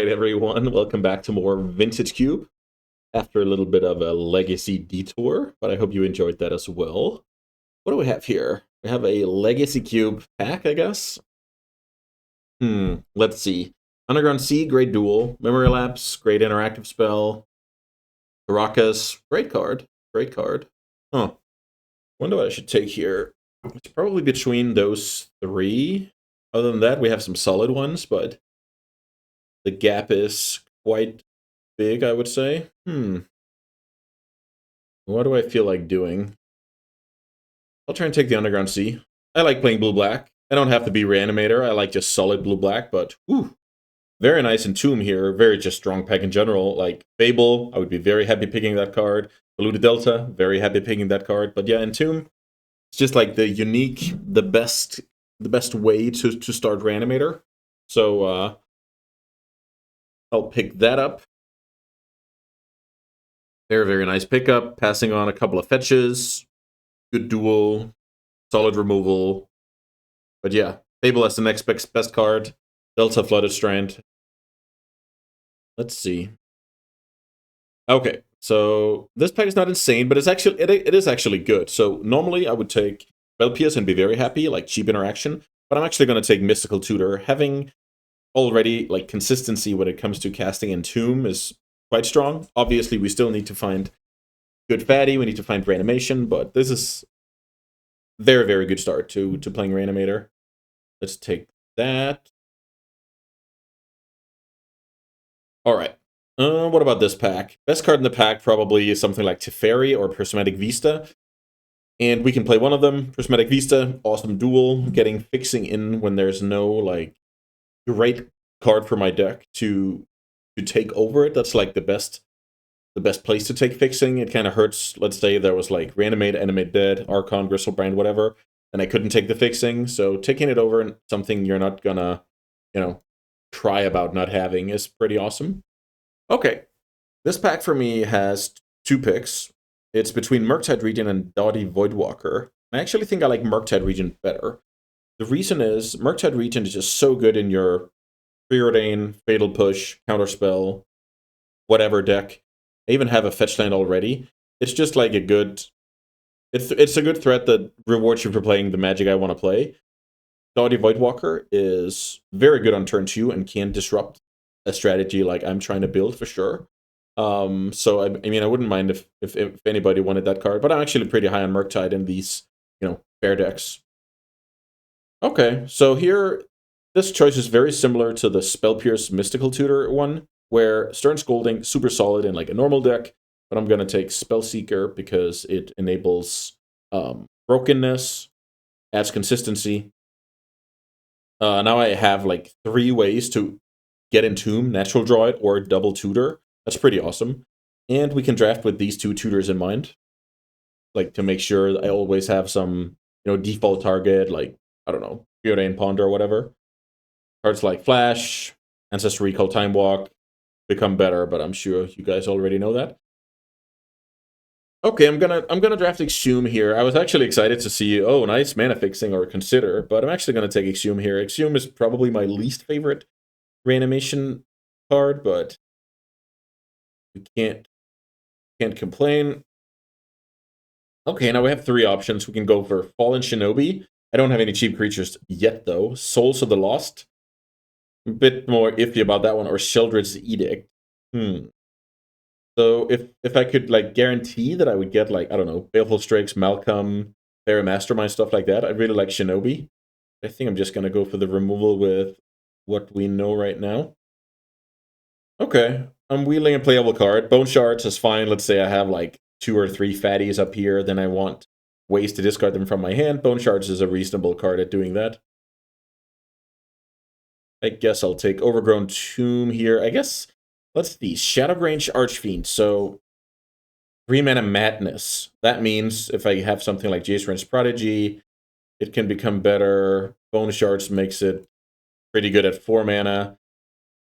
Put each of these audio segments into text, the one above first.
Alright everyone, welcome back to more Vintage Cube after a little bit of a legacy detour, but I hope you enjoyed that as well. What do we have here? We have a legacy cube pack, I guess. Let's see. Underground Sea, great duel. Memory Lapse, great interactive spell. Caracas, great card. Great card. Huh. Wonder what I should take here. It's probably between those three. Other than that, we have some solid ones, but the gap is quite big, I would say. What do I feel like doing? I'll try and take the Underground Sea. I like playing blue-black. I don't have to be Reanimator. I like just solid blue-black, but whew, very nice Entomb here. Very just strong pack in general. Like Fable, I would be very happy picking that card. Polluted Delta, very happy picking that card. But yeah, Entomb, it's just like the unique, the best way to start Reanimator. So I'll pick that up. Very, very nice pickup. Passing on a couple of fetches. Good duel. Solid removal. But yeah, Fable as the next best card. Delta Flooded Strand. Let's see. Okay, so this pack is not insane, but it's actually it is actually good. So normally I would take Spell Pierce and be very happy, like cheap interaction. But I'm actually going to take Mystical Tutor. Having already like consistency when it comes to casting Entomb is quite strong. Obviously, we still need to find good fatty. We need to find Reanimation, but this is very, very good start to playing Reanimator. Let's take that. All right. What about this pack? Best card in the pack probably is something like Teferi or Prismatic Vista. And we can play one of them. Prismatic Vista, awesome duel. Getting Fixing in when there's no like great card for my deck to take over it. That's like the best place to take Fixing. It kind of hurts. Let's say there was like Reanimate, Animate Dead, Archon, Gristlebrand, whatever, and I couldn't take the Fixing. So taking it over and something you're not gonna, cry about not having is pretty awesome. Okay, this pack for me has two picks. It's between Murktide Regent and Doughty Voidwalker. I actually think I like Murktide Regent better. The reason is Murktide Regent is just so good in your Preordain, Fatal Push, Counterspell, whatever deck. I even have a fetch land already. It's just like a good... It's a good threat that rewards you for playing the Magic I want to play. Doughty Voidwalker is very good on turn 2 and can disrupt a strategy like I'm trying to build for sure. So I mean, I wouldn't mind if anybody wanted that card, but I'm actually pretty high on Murktide in these, fair decks. Okay, so here, this choice is very similar to the Spell Pierce Mystical Tutor one, where Stern Scolding, super solid in like a normal deck, but I'm going to take Spellseeker because it enables brokenness, adds consistency. Now I have like 3 ways to get Entomb, Natural Draw it, or double Tutor. That's pretty awesome. And we can draft with these 2 tutors in mind, like to make sure I always have some, default target, like, I don't know, Preordain Ponder or whatever. Cards like Flash, Ancestral Recall, Time Walk become better, but I'm sure you guys already know that. Okay, I'm gonna draft Exhume here. I was actually excited to see, oh, nice Mana Fixing or Consider, but I'm actually gonna take Exhume here. Exhume is probably my least favorite Reanimation card, but we can't complain. Okay, now we have 3 options. We can go for Fallen Shinobi. I don't have any cheap creatures yet, though. Souls of the Lost. A bit more iffy about that one. Or Sheldred's Edict. So if I could like guarantee that I would get like, I don't know, Baleful Strix, Malcolm, Thera Mastermind, stuff like that, I'd really like Shinobi. I think I'm just going to go for the removal with what we know right now. Okay, I'm wheeling a playable card. Bone Shards is fine. Let's say I have like 2 or 3 fatties up here, then I want ways to discard them from my hand. Bone Shards is a reasonable card at doing that. I guess I'll take Overgrown Tomb here. I guess, let's see, Shadowgrange Archfiend. So 3 mana Madness. That means if I have something like Jace Wrench Prodigy, it can become better. Bone Shards makes it pretty good at 4 mana.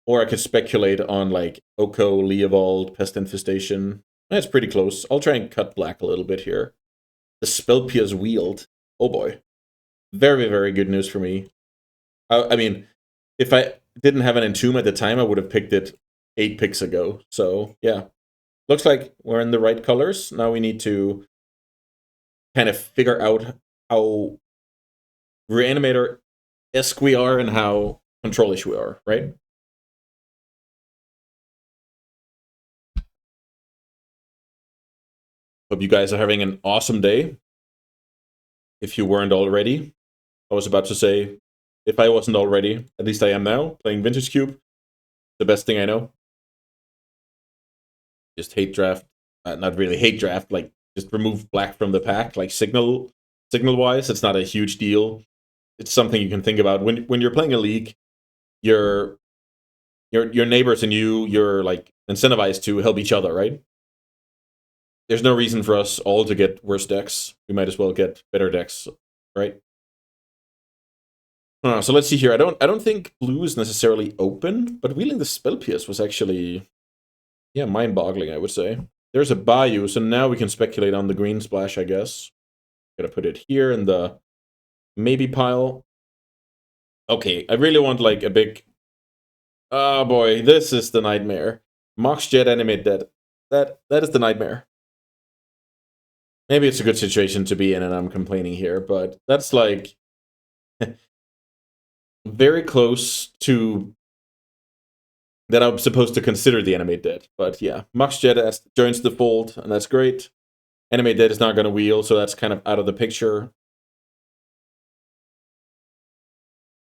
Or I could speculate on like Oko, Leovold, Pest Infestation. That's pretty close. I'll try and cut black a little bit here. The Spell Pierce Wield. Oh boy. Very, very good news for me. I mean, if I didn't have an Entomb at the time, I would have picked it 8 picks ago. So yeah, looks like we're in the right colors. Now we need to kind of figure out how Reanimator-esque we are and how control-ish we are, right? Hope you guys are having an awesome day. If you weren't already, I was about to say, if I wasn't already, at least I am now, playing Vintage Cube. The best thing I know. Just hate draft. Not really hate draft, like just remove black from the pack, like signal-wise. It's not a huge deal. It's something you can think about. When you're playing a league, your neighbors and you're like incentivized to help each other, right? There's no reason for us all to get worse decks. We might as well get better decks, right? So let's see here. I don't think blue is necessarily open, but wheeling the Spell Pierce was actually, yeah, mind-boggling, I would say. There's a Bayou, so now we can speculate on the green splash, I guess. Gotta put it here in the maybe pile. Okay, I really want like a big... Oh boy, this is the nightmare. Mox Jet Animate dead. That is the nightmare. Maybe it's a good situation to be in and I'm complaining here, but that's like... very close to that I'm supposed to consider the Animate dead. But yeah, Mox Jet joins the fold, and that's great. Animate dead is not going to wheel, so that's kind of out of the picture.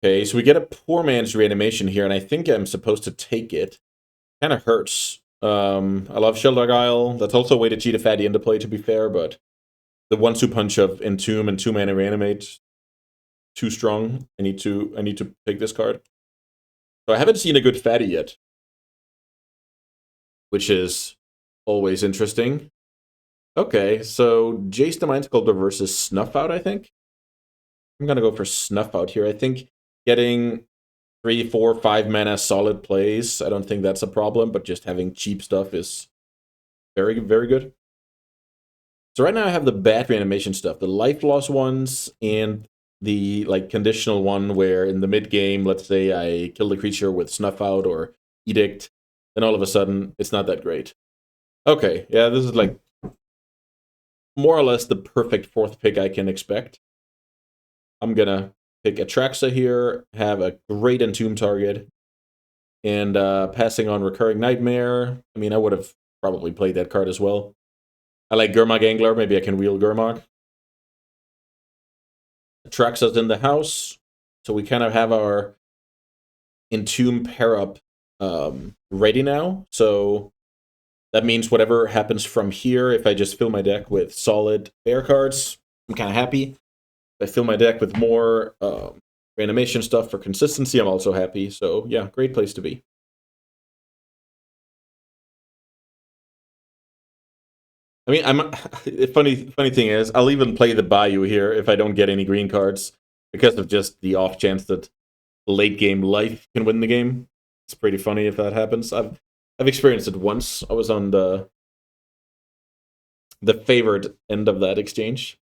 Okay, so we get a poor man's reanimation here, and I think I'm supposed to take it. Kind of hurts. I love Sheldog Isle. That's also a way to cheat a fatty into play, to be fair, but the 1-2 punch of Entomb and 2-mana reanimate, too strong. I need to pick this card. So I haven't seen a good fatty yet, which is always interesting. Okay, so Jace the Mind Sculptor versus Snuff Out, I think. I'm gonna go for Snuff Out here. I think getting 3, 4, 5 mana solid plays, I don't think that's a problem, but just having cheap stuff is very, very good. So right now I have the bad reanimation stuff, the life loss ones, and the like conditional one where in the mid game, let's say I kill the creature with Snuff Out or Edict, then all of a sudden it's not that great. Okay, yeah, this is like more or less the perfect 4th pick I can expect. I'm gonna pick Atraxa here, have a great Entomb target, and passing on Recurring Nightmare. I mean, I would have probably played that card as well. I like Gurmag Angler, maybe I can wheel Gurmag. Atraxa's in the house, so we kind of have our Entomb pair-up ready now, so that means whatever happens from here, if I just fill my deck with solid bear cards, I'm kind of happy. If I fill my deck with more reanimation stuff for consistency, I'm also happy. So yeah, great place to be. I mean, funny thing is, I'll even play the Bayou here if I don't get any green cards, because of just the off chance that late game life can win the game. It's pretty funny if that happens. I've experienced it once. I was on the favored end of that exchange.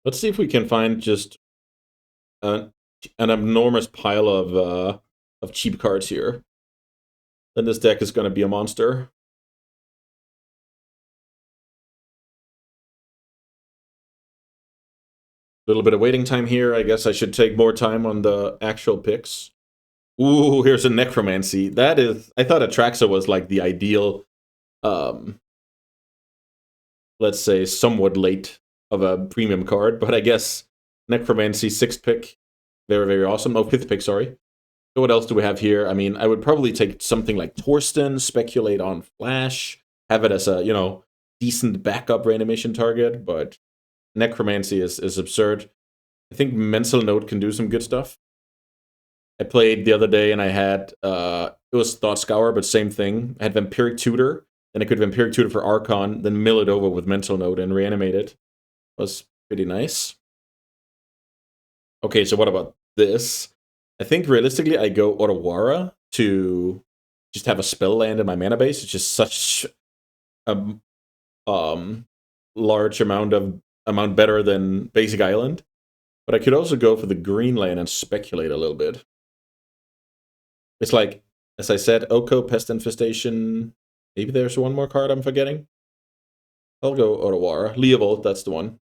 Let's see if we can find just an enormous pile of cheap cards here. Then this deck is going to be a monster. A little bit of waiting time here. I guess I should take more time on the actual picks. Ooh, here's a Necromancy. That is... I thought Atraxa was like the ideal, let's say, somewhat late of a premium card, but I guess Necromancy, 6th pick. Very, very awesome. Oh, 5th pick, sorry. So what else do we have here? I mean, I would probably take something like Torsten, speculate on Flash, have it as a, you know, decent backup reanimation target, but Necromancy is absurd. I think Mental Note can do some good stuff. I played the other day and I had, it was Thought Scour, but same thing. I had Vampiric Tutor, then I could Vampiric Tutor for Archon, then mill it over with Mental Note and reanimate it. Was pretty nice. Okay, so what about this? I think realistically I go Otawara to just have a spell land in my mana base. It's just such a large amount better than Basic Island. But I could also go for the green land and speculate a little bit. It's like, as I said, Oko, Pest Infestation. Maybe there's one more card I'm forgetting. I'll go Otawara. Leovold, that's the one.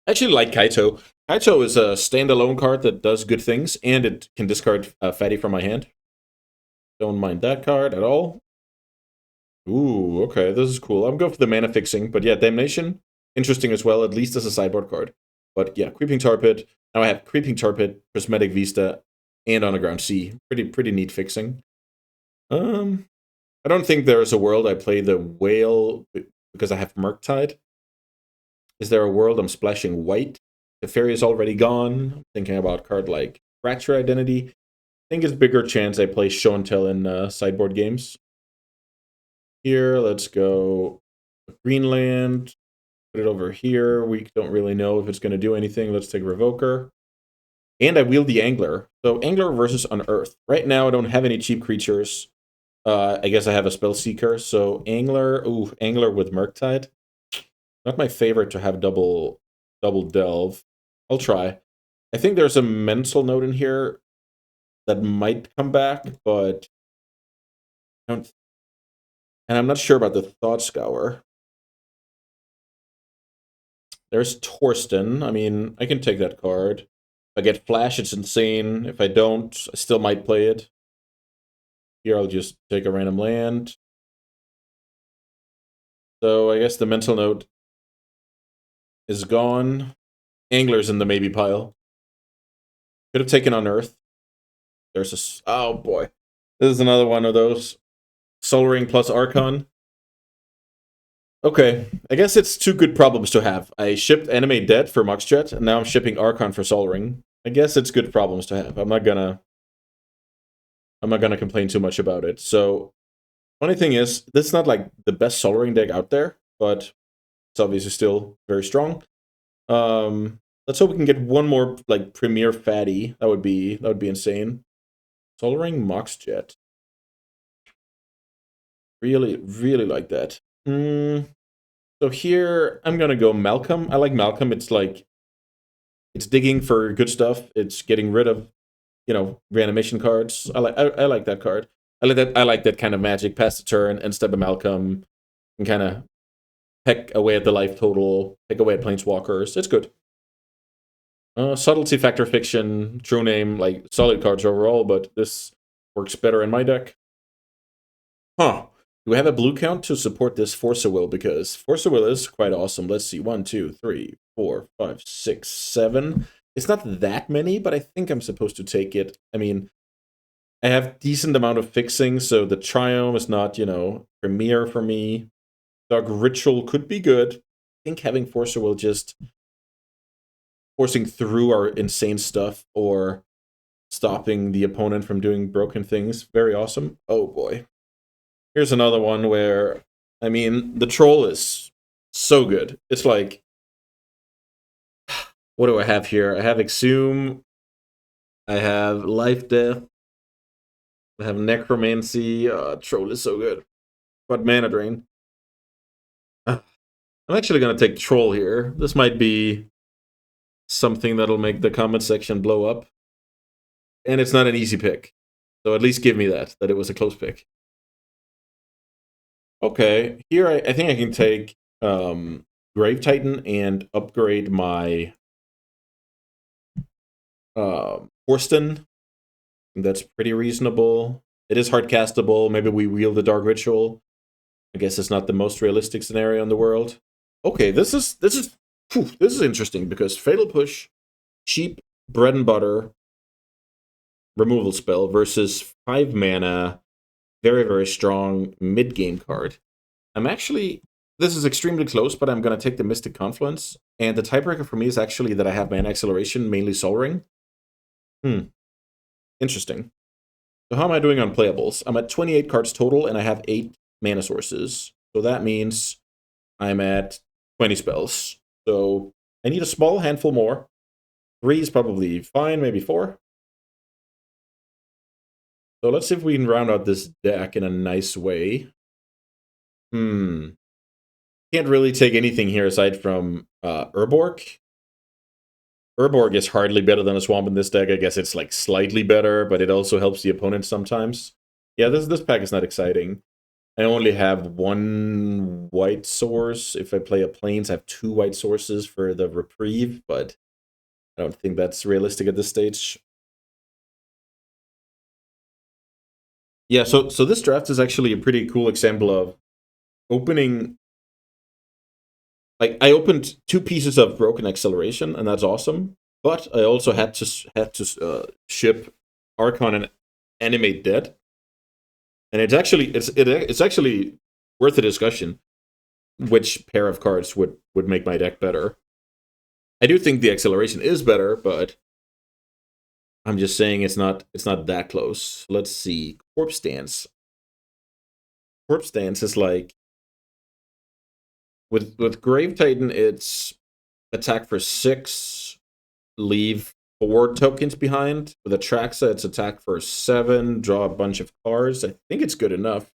I actually like Kaito. Kaito is a standalone card that does good things, and it can discard Fatty from my hand. Don't mind that card at all. Ooh, okay, this is cool. I'm going for the mana fixing, but yeah, Damnation, interesting as well, at least as a sideboard card. But yeah, Creeping Tar Pit. Now I have Creeping Tar Pit, Prismatic Vista, and Underground Sea. Pretty neat fixing. I don't think there's a world I play the Whale because I have Murktide. Is there a world I'm splashing white? The Fairy is already gone. I'm thinking about a card like Fracture Identity. I think it's bigger chance I play Show and Tell in sideboard games. Here, let's go Greenland. Put it over here. We don't really know if it's going to do anything. Let's take Revoker. And I wield the Angler. So Angler versus Unearth. Right now, I don't have any cheap creatures. I guess I have a Spell Seeker. So Angler. Ooh, Angler with Murktide. Not my favorite to have double delve. I'll try. I think there's a mental note in here that might come back, but I don't. And I'm not sure about the Thought Scour. There's Torsten. I mean, I can take that card. If I get Flash, it's insane. If I don't, I still might play it. Here, I'll just take a random land. So I guess the mental note is gone. Angler's in the maybe pile. Could have taken Unearth. There's a... Oh, boy. This is another one of those. Sol Ring plus Archon. Okay, I guess it's two good problems to have. I shipped Animate Dead for Muxjet, and now I'm shipping Archon for Sol Ring. I guess it's good problems to have. I'm not gonna complain too much about it. So, funny thing is, this is not like the best Sol Ring deck out there, but it's obviously still very strong. Let's hope we can get one more like Premier Fatty. That would be insane. Sol Ring Muxjet. Really like that. So here, I'm gonna go Malcolm. I like Malcolm. It's like, it's digging for good stuff. It's getting rid of, reanimation cards. I like that card. I like that kind of magic. Pass the turn and step a Malcolm and kind of peck away at the life total, peck away at Planeswalkers. It's good. Subtlety, Factor, Fiction, True Name, like solid cards overall, but this works better in my deck. Huh. Do we have a blue count to support this Force of Will? Because Force of Will is quite awesome. Let's see. 1, 2, 3, 4, 5, 6, 7. It's not that many, but I think I'm supposed to take it. I mean, I have decent amount of fixing, so the Triumph is not, premier for me. Dark Ritual could be good. I think having Force of Will just forcing through our insane stuff or stopping the opponent from doing broken things. Very awesome. Oh, boy. Here's another one where, I mean, the troll is so good. It's like, what do I have here? I have Exhume. I have Life Death. I have Necromancy. Troll is so good. But Mana Drain. I'm actually going to take Troll here. This might be something that'll make the comment section blow up. And it's not an easy pick. So at least give me that it was a close pick. Okay, here I think I can take Grave Titan and upgrade my Torsten. That's pretty reasonable. It is hard castable. Maybe we wield the Dark Ritual. I guess it's not the most realistic scenario in the world. Okay, this is interesting because Fatal Push, cheap bread and butter removal spell versus 5 mana, very strong mid game card. This is extremely close, but I'm going to take the Mystic Confluence. And the tiebreaker for me is actually that I have Mana Acceleration, mainly Sol Ring. Interesting. So how am I doing on playables? I'm at 28 cards total, and I have 8 mana sources. So that means I'm at 20 spells. So I need a small handful more. 3 is probably fine, maybe 4. So let's see if we can round out this deck in a nice way. Can't really take anything here aside from Urborg. Urborg is hardly better than a swamp in this deck. I guess it's like slightly better, but it also helps the opponent sometimes. Yeah, this pack is not exciting. I only have one white source. If I play a plains, I have two white sources for the reprieve, but I don't think that's realistic at this stage. Yeah, so this draft is actually a pretty cool example of opening. Like, I opened two pieces of Broken Acceleration, and that's awesome. But I also had to ship Archon and Animate dead, and it's actually worth a discussion which pair of cards would make my deck better. I do think the acceleration is better, but I'm just saying it's not that close. Let's see. Corpse Dance. Corpse Dance is like with Grave Titan, it's attack for 6, leave 4 tokens behind. With Atraxa, it's attack for 7, draw a bunch of cards. I think it's good enough.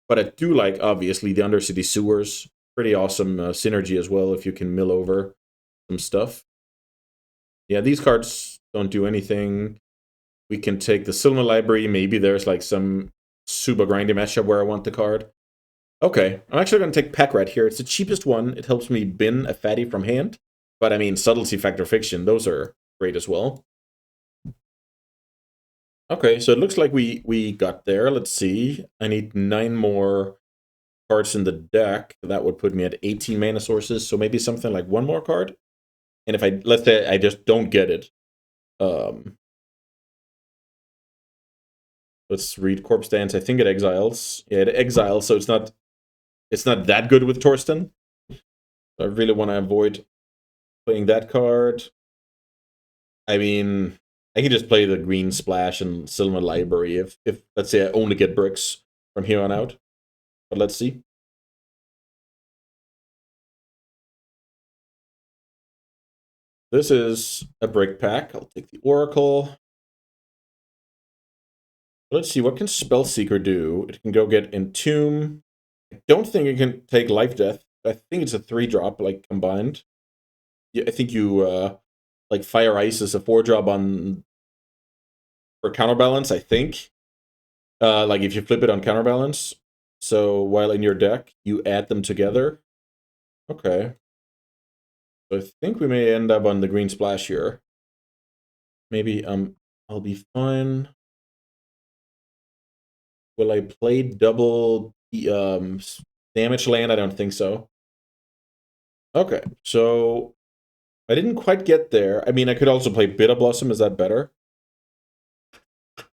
But I do like, obviously, the Undercity Sewers. Pretty awesome synergy as well if you can mill over some stuff. Yeah, these cards don't do anything. We can take the Silma Library. Maybe there's like some super grindy matchup where I want the card. Okay, I'm actually going to take Pack Rat here. It's the cheapest one. It helps me bin a fatty from hand. But I mean, Subtlety, Factor, Fiction, those are great as well. Okay, so it looks like we got there. Let's see. I need 9 more cards in the deck. That would put me at 18 mana sources. So maybe something like 1 more card. And if let's say I just don't get it. Let's read Corpse Dance. I think it exiles. Yeah, it exiles, so it's not that good with Torsten. I really want to avoid playing that card. I mean, I can just play the green splash and Silma Library if let's say I only get bricks from here on out. But let's see. This is a brick pack. I'll take the Oracle. Let's see, what can Spellseeker do? It can go get Entomb. I don't think it can take Life Death. I think it's a 3-drop, like, combined. Yeah, I think you, like, Fire Ice is a 4-drop on for counterbalance, I think. Like, if you flip it on counterbalance. So, while in your deck, you add them together. Okay. So I think we may end up on the green splash here. Maybe, I'll be fine. Will I play double damage land? I don't think so. Okay, so I didn't quite get there. I mean, I could also play Bitter Blossom. Is that better? Let's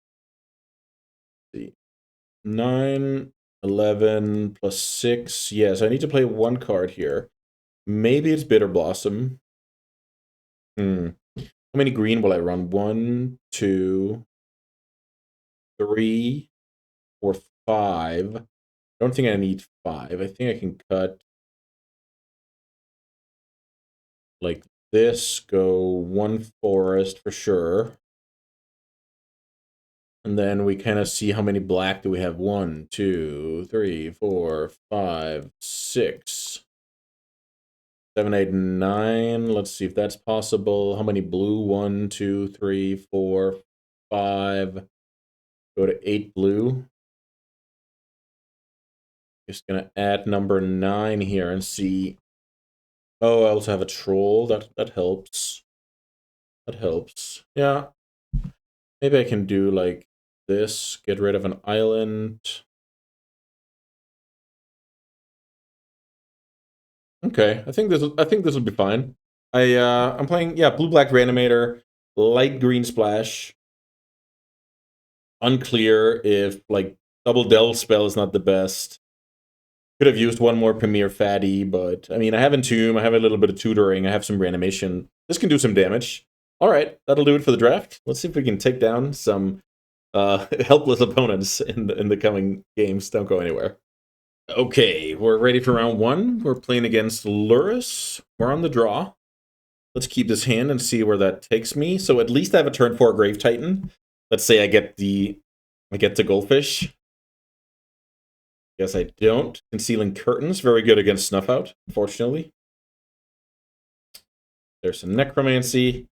see. 9, 11 plus 6. Yes, I need to play 1 card here. Maybe it's Bitter Blossom. How many green will I run? 1, 2, 3, 4, 5. I don't think I need 5. I think I can cut like this, go 1 forest for sure. And then we kind of see how many black do we have. 1, 2, 3, 4, 5, 6, 7, 8, 9. Let's see if that's possible. How many blue? 1, 2, 3, 4, 5. Go to 8 blue. Just gonna add number 9 here and see. Oh, I also have a troll. That helps. That helps. Yeah. Maybe I can do like this. Get rid of an island. Okay, I think this will be fine. I'm playing, yeah, blue black Reanimator, light green splash. Unclear if like double Del spell is not the best. Could have used 1 more Premier Fatty, but I mean, I have Entomb, I have a little bit of tutoring, I have some reanimation. This can do some damage. All right, that'll do it for the draft. Let's see if we can take down some helpless opponents in the coming games. Don't go anywhere. Okay, we're ready for round 1. We're playing against Lurrus. We're on the draw. Let's keep this hand and see where that takes me. So at least I have a turn 4 Grave Titan. Let's say I get the Goldfish. Guess I don't. Concealing Curtains, very good against Snuff Out, unfortunately. There's some Necromancy.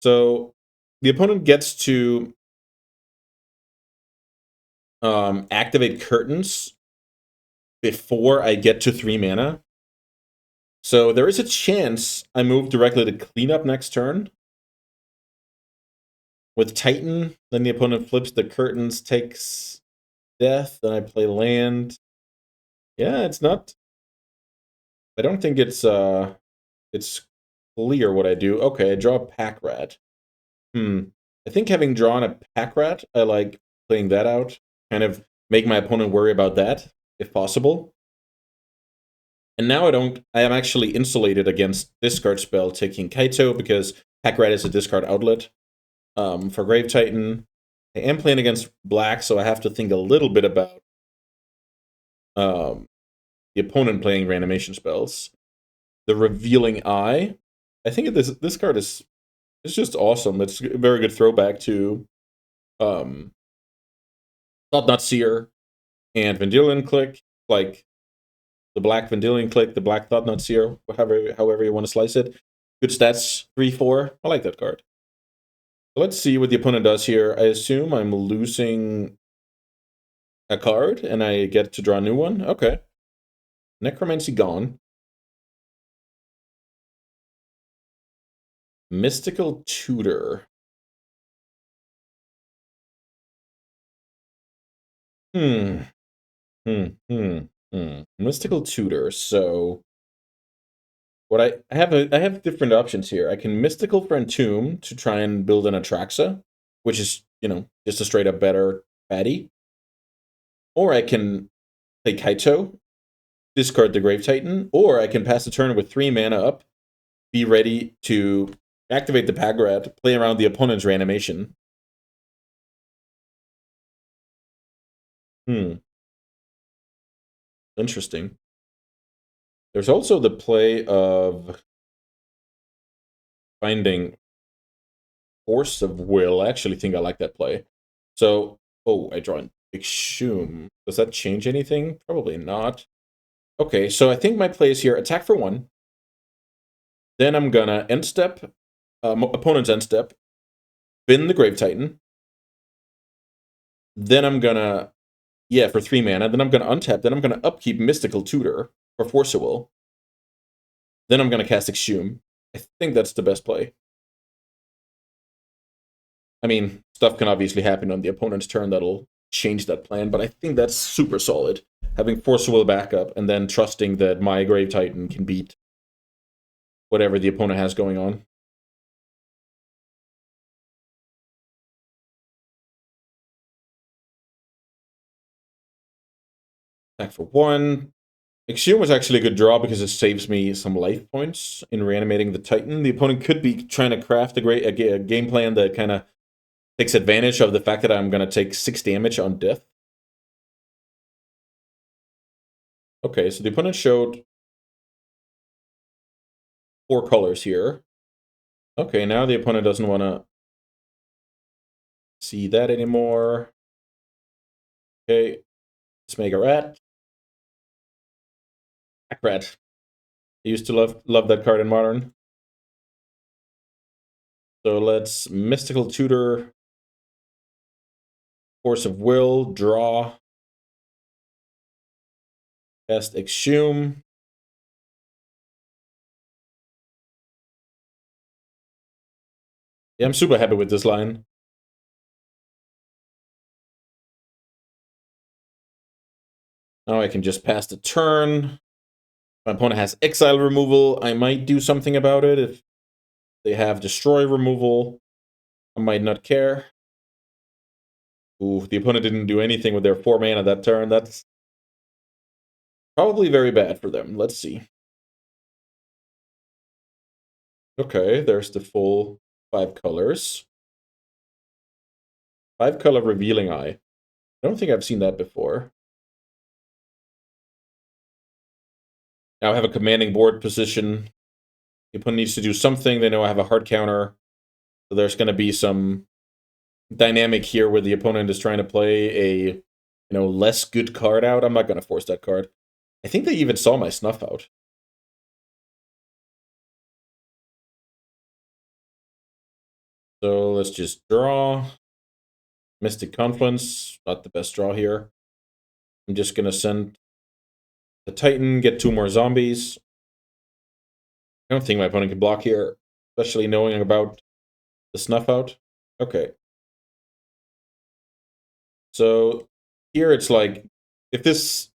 So the opponent gets to activate curtains before I get to 3 mana. So there is a chance I move directly to cleanup next turn. With Titan, then the opponent flips the curtains, takes death, then I play land. Yeah, it's not... I don't think it's clear what I do. Okay, I draw a Pack Rat. I think having drawn a Pack Rat, I like playing that out. Kind of make my opponent worry about that, if possible. And now I am actually insulated against discard spell taking Kaito, because Pack Rat is a discard outlet. For Grave Titan, I am playing against black, so I have to think a little bit about the opponent playing reanimation spells. The Revealing Eye, I think this card is just awesome. It's a very good throwback to Thought Not Seer and Vendilion Click, like the black Vendilion Click, the black Thought Not Seer, however you want to slice it. Good stats, 3/4. I like that card. Let's see what the opponent does here. I assume I'm losing a card, and I get to draw a new one. Okay. Necromancy gone. Mystical Tutor. Mystical Tutor. So what I have different options here. I can Mystical for Entomb to try and build an Atraxa, which is, just a straight up better fatty. Or I can play Kaito, discard the Grave Titan, or I can pass the turn with 3 mana up, be ready to activate the Pack Rat, play around the opponent's reanimation. Interesting. There's also the play of finding Force of Will. I actually think I like that play. So, I draw an Exhume. Does that change anything? Probably not. Okay, so I think my play is here, attack for 1. Then I'm gonna end step, opponent's end step, bin the Grave Titan. Then I'm gonna, for 3 mana. Then I'm gonna untap. Then I'm gonna upkeep Mystical Tutor for Force of Will. Then I'm gonna cast Exhume. I think that's the best play. I mean, stuff can obviously happen on the opponent's turn that'll change that plan, but I think that's super solid. Having Force of Will backup, and then trusting that my Grave Titan can beat whatever the opponent has going on. Attack for 1. Exhume was actually a good draw because it saves me some life points in reanimating the Titan. The opponent could be trying to craft a game plan that kind of takes advantage of the fact that I'm going to take 6 damage on death. Okay, so the opponent showed 4 colors here. Okay, now the opponent doesn't want to see that anymore. Okay, let's make a rat. Pack Rat. I used to love that card in Modern. So let's Mystical Tutor, Force of Will, draw, cast Exhume. Yeah, I'm super happy with this line. Now I can just pass the turn. My opponent has exile removal. I might do something about it. If they have destroy removal, I might not care. Ooh, the opponent didn't do anything with their 4 mana that turn. That's probably very bad for them. Let's see. Okay, there's the full 5 colors. 5-color Revealing Eye. I don't think I've seen that before. Now I have a commanding board position. The opponent needs to do something. They know I have a hard counter. So there's going to be some dynamic here where the opponent is trying to play a less good card out. I'm not going to force that card. I think they even saw my Snuff out. So let's just draw. Mystic Confluence, not the best draw here. I'm just gonna send the Titan, get 2 more zombies. I don't think my opponent can block here, especially knowing about the snuff out. Okay. So here it's like if this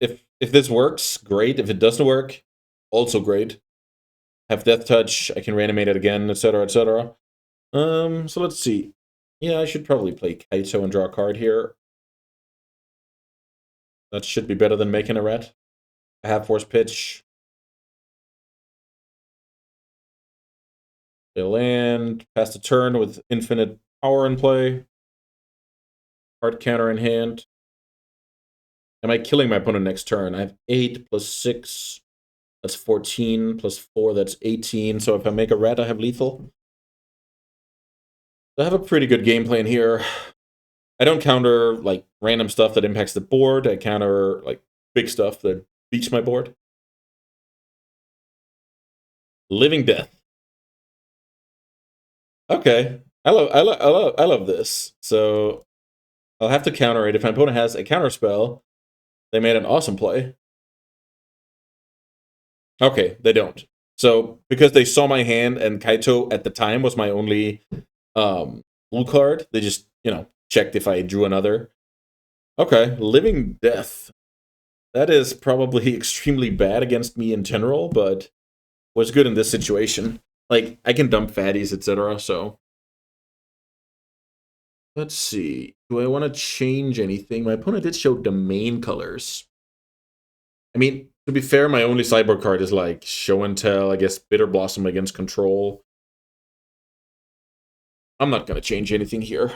works, great. If it doesn't work, also great. Have Death Touch, I can reanimate it again, etc., etc. So let's see. Yeah, I should probably play Kaito and draw a card here. That should be better than making a red. I have Force Pitch. They land, pass the turn with infinite power in play. Hard counter in hand. Am I killing my opponent next turn? I have 8 plus 6. That's 14 plus 4. That's 18. So if I make a red, I have lethal. I have a pretty good game plan here. I don't counter like random stuff that impacts the board. I counter like big stuff that beats my board. Living Death. Okay. I love this. So I'll have to counter it. If my opponent has a counter spell, they made an awesome play. Okay, they don't. So because they saw my hand and Kaito at the time was my only blue card, they just, checked if I drew another. Okay, Living Death. That is probably extremely bad against me in general, but was good in this situation. Like, I can dump fatties, etc., so... Let's see. Do I want to change anything? My opponent did show domain colors. I mean, to be fair, my only sideboard card is like Show and Tell, I guess Bitter Blossom against Control. I'm not going to change anything here.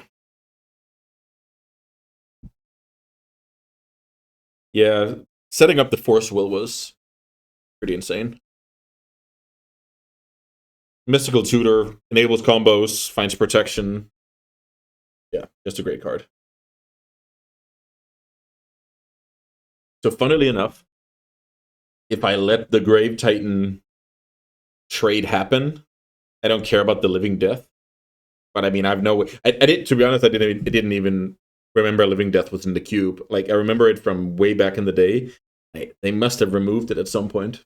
Yeah, setting up the Force Will was pretty insane. Mystical Tutor, enables combos, finds protection. Yeah, just a great card. So funnily enough, if I let the Grave Titan trade happen, I don't care about the Living Death. But I mean, I've no. I did, to be honest, I didn't even remember Living Death was in the cube. Like I remember it from way back in the day. They must have removed it at some point,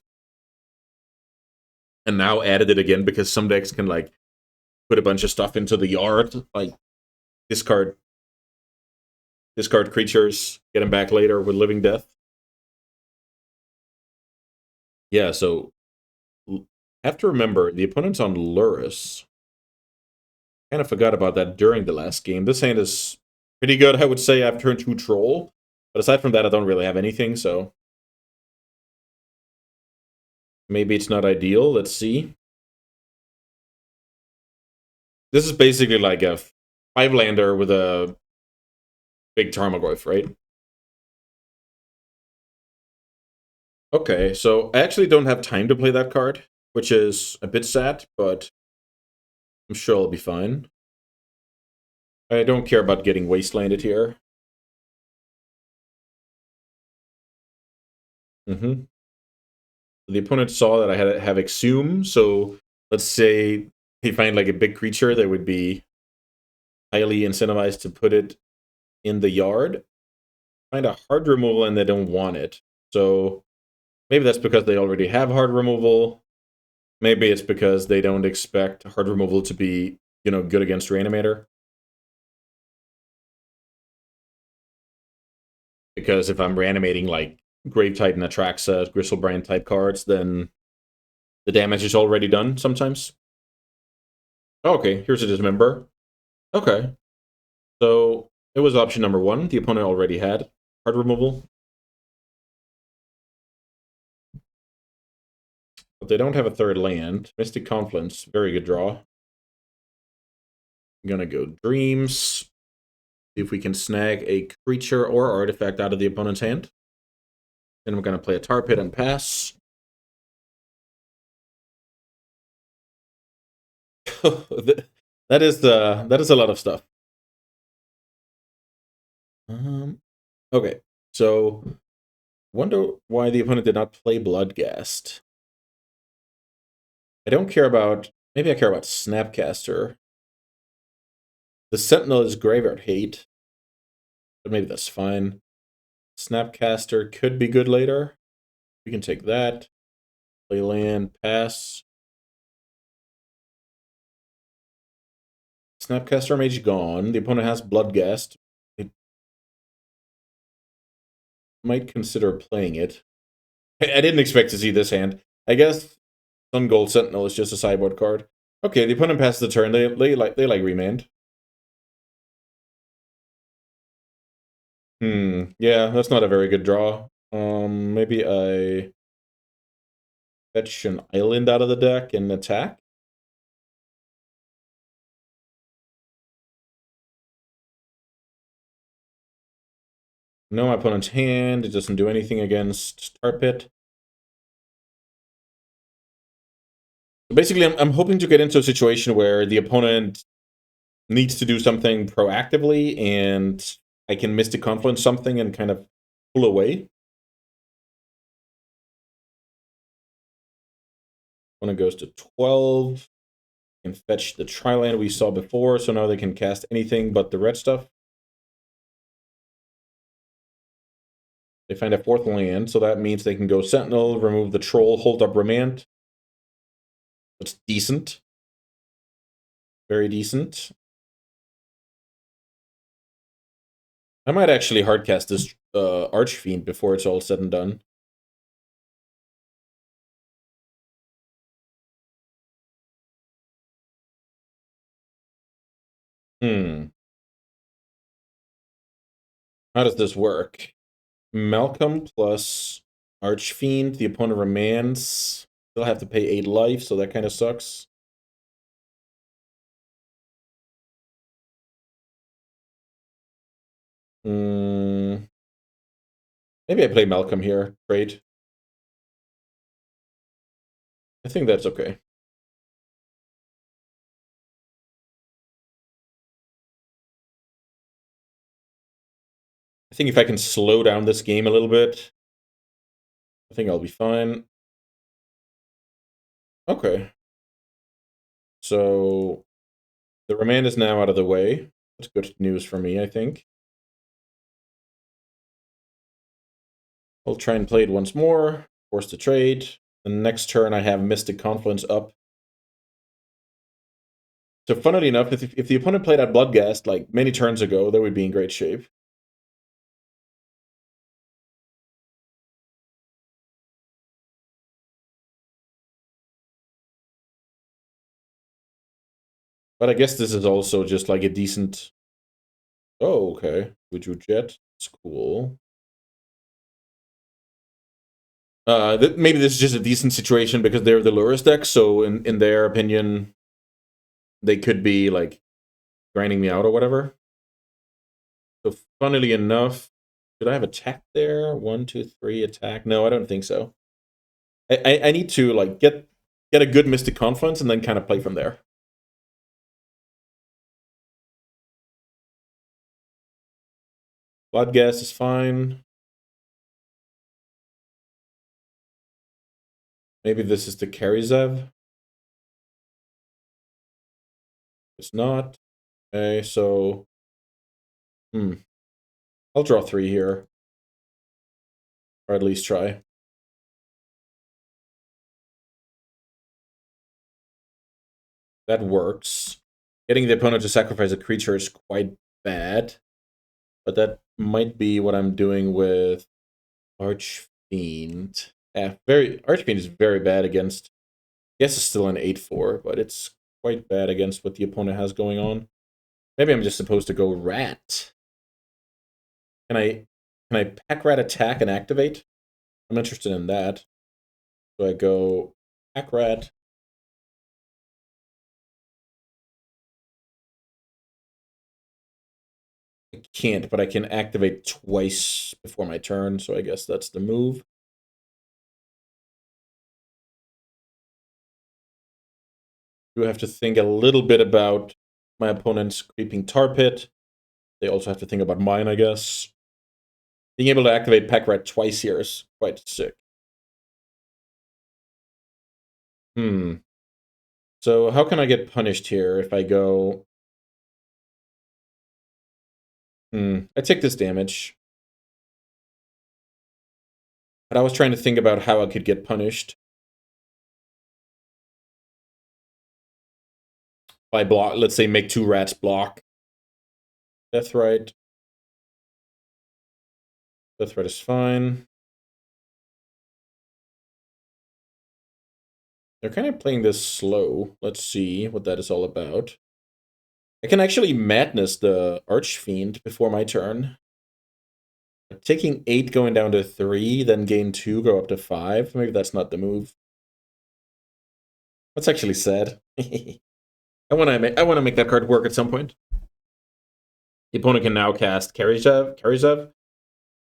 and now added it again because some decks can like put a bunch of stuff into the yard, like discard creatures, get them back later with Living Death. Yeah, so have to remember the opponent's on Lurrus. Kind of forgot about that during the last game. This hand is pretty good, I would say. I've turned 2 Troll. But aside from that, I don't really have anything, so... Maybe it's not ideal. Let's see. This is basically like a 5-lander with a big Tarmogoyf, right? Okay, so I actually don't have time to play that card, which is a bit sad, but I'm sure I'll be fine. I don't care about getting wastelanded here. The opponent saw that I have Exhume, so let's say he find like a big creature that would be highly incentivized to put it in the yard. Find a hard removal and they don't want it. So maybe that's because they already have hard removal. Maybe it's because they don't expect hard removal to be, good against Reanimator. Because if I'm reanimating like Grave Titan, Atraxa, Gristlebrand type cards, then the damage is already done sometimes. Okay, here's a Dismember. Okay. So it was option number 1. The opponent already had hard removal. But they don't have a 3rd land. Mystic Confluence, very good draw. I'm gonna go Dreams. See if we can snag a creature or artifact out of the opponent's hand. Then I'm gonna play a Tar Pit and pass. that is a lot of stuff. Okay, so wonder why the opponent did not play Bloodghast. I don't care about. Maybe I care about Snapcaster. The Sentinel is Graveyard Hate, but maybe that's fine. Snapcaster could be good later. We can take that. Play land, pass. Snapcaster Mage gone. The opponent has Bloodghast. It might consider playing it. I didn't expect to see this hand. I guess Sun Gold Sentinel is just a sideboard card. Okay, the opponent passes the turn. They like remand. Yeah, that's not a very good draw. Maybe I fetch an island out of the deck and attack. No, my opponent's hand. It doesn't do anything against Tar Pit. So basically, I'm hoping to get into a situation where the opponent needs to do something proactively, and I can Mystic Confluence something and kind of pull away. Opponent goes to 12. Can fetch the Tri-land we saw before, so now they can cast anything but the red stuff. They find a 4th land, so that means they can go Sentinel, remove the Troll, hold up Remand. That's decent. Very decent. I might actually hardcast this Archfiend before it's all said and done. How does this work? Malcolm plus Archfiend. The opponent remands. Still have to pay 8 life, so that kind of sucks. Maybe I play Malcolm here. Trade. I think that's okay. I think if I can slow down this game a little bit, I think I'll be fine. Okay. So the remand is now out of the way. That's good news for me, I think. I'll try and play it once more. Force to trade. The next turn I have Mystic Confluence up. So funnily enough, if the opponent played out Bloodghast like many turns ago, they would be in great shape. But I guess this is also just like a decent... Oh, okay. We drew Jet. It's cool. Maybe this is just a decent situation because they're the Lurus deck, so in their opinion, they could be like grinding me out or whatever. So funnily enough, should I have attack there? 1, 2, 3, attack. No, I don't think so. I need to like get a good Mystic Confluence and then kind of play from there. Bloodghast is fine. Maybe this is the Karizev. It's not. Okay, so I'll draw 3 here. Or at least try. That works. Getting the opponent to sacrifice a creature is quite bad. But that might be what I'm doing with Archfiend. Yeah, Archfiend is very bad against... I guess it's still an 8-4, but it's quite bad against what the opponent has going on. Maybe I'm just supposed to go Rat. Can I pack Rat, attack, and activate? I'm interested in that. So I go pack Rat. I can't, but I can activate twice before my turn, so I guess that's the move. Do have to think a little bit about my opponent's creeping Tar Pit. They also have to think about mine, I guess. Being able to activate Pack Rat twice here is quite sick. So how can I get punished here if I go... I take this damage. But I was trying to think about how I could get punished. By block, let's say make 2 rats block. Deathrite. Deathrite is fine. They're kind of playing this slow. Let's see what that is all about. I can actually madness the Archfiend before my turn. Taking 8, going down to 3, then gain 2, go up to 5. Maybe that's not the move. That's actually sad. I want to make that card work at some point. The opponent can now cast Karizev,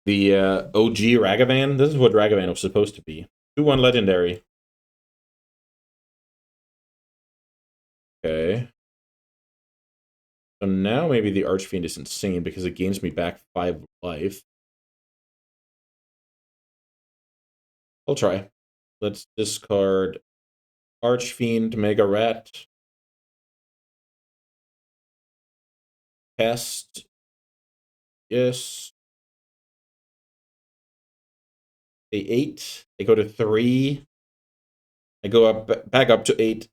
the OG Ragavan. This is what Ragavan was supposed to be. 2/1 legendary. Okay. So now maybe the Archfiend is insane because it gains me back 5 life. I'll try. Let's discard Archfiend, Mega Rat. Cast. Yes. A 8. I go to 3. I go up back up to 8.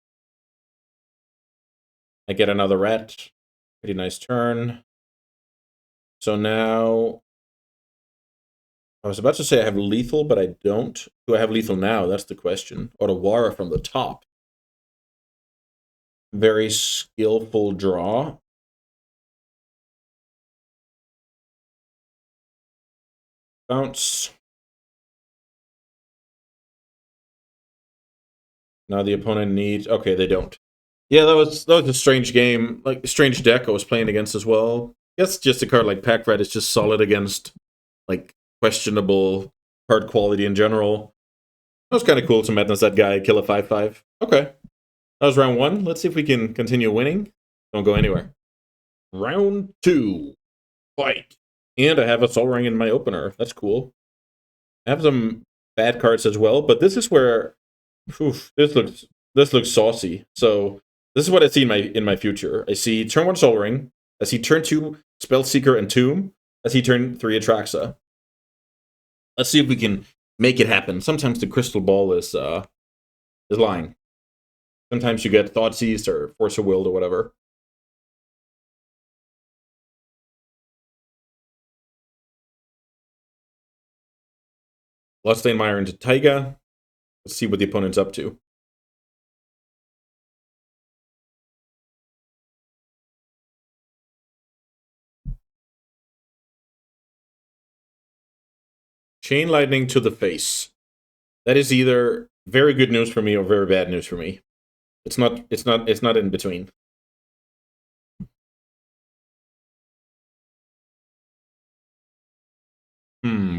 I get another rat. Pretty nice turn. So now I was about to say I have lethal, but I don't. Do I have lethal now? That's the question. Otawara from the top. Very skillful draw. Bounce. Now the opponent needs... Okay, they don't. Yeah, that was a strange game. Like, a strange deck I was playing against as well. I guess just a card like Pack Rat is just solid against, like, questionable card quality in general. That was kind of cool to madness that guy, kill a 5/5. Okay. That was round 1. Let's see if we can continue winning. Don't go anywhere. Round 2. Fight. And I have a Sol Ring in my opener. That's cool. I have some bad cards as well, but this is where this looks saucy. So this is what I see in my future. I see turn 1 Sol Ring. I see turn 2 Spellseeker and Tomb. I see turn 3 Atraxa. Let's see if we can make it happen. Sometimes the crystal ball is lying. Sometimes you get Thoughtseize or Force of Will or whatever. Bloodstained Mire into Taiga. Let's see what the opponent's up to. Chain Lightning to the face. That is either very good news for me or very bad news for me. It's not in between.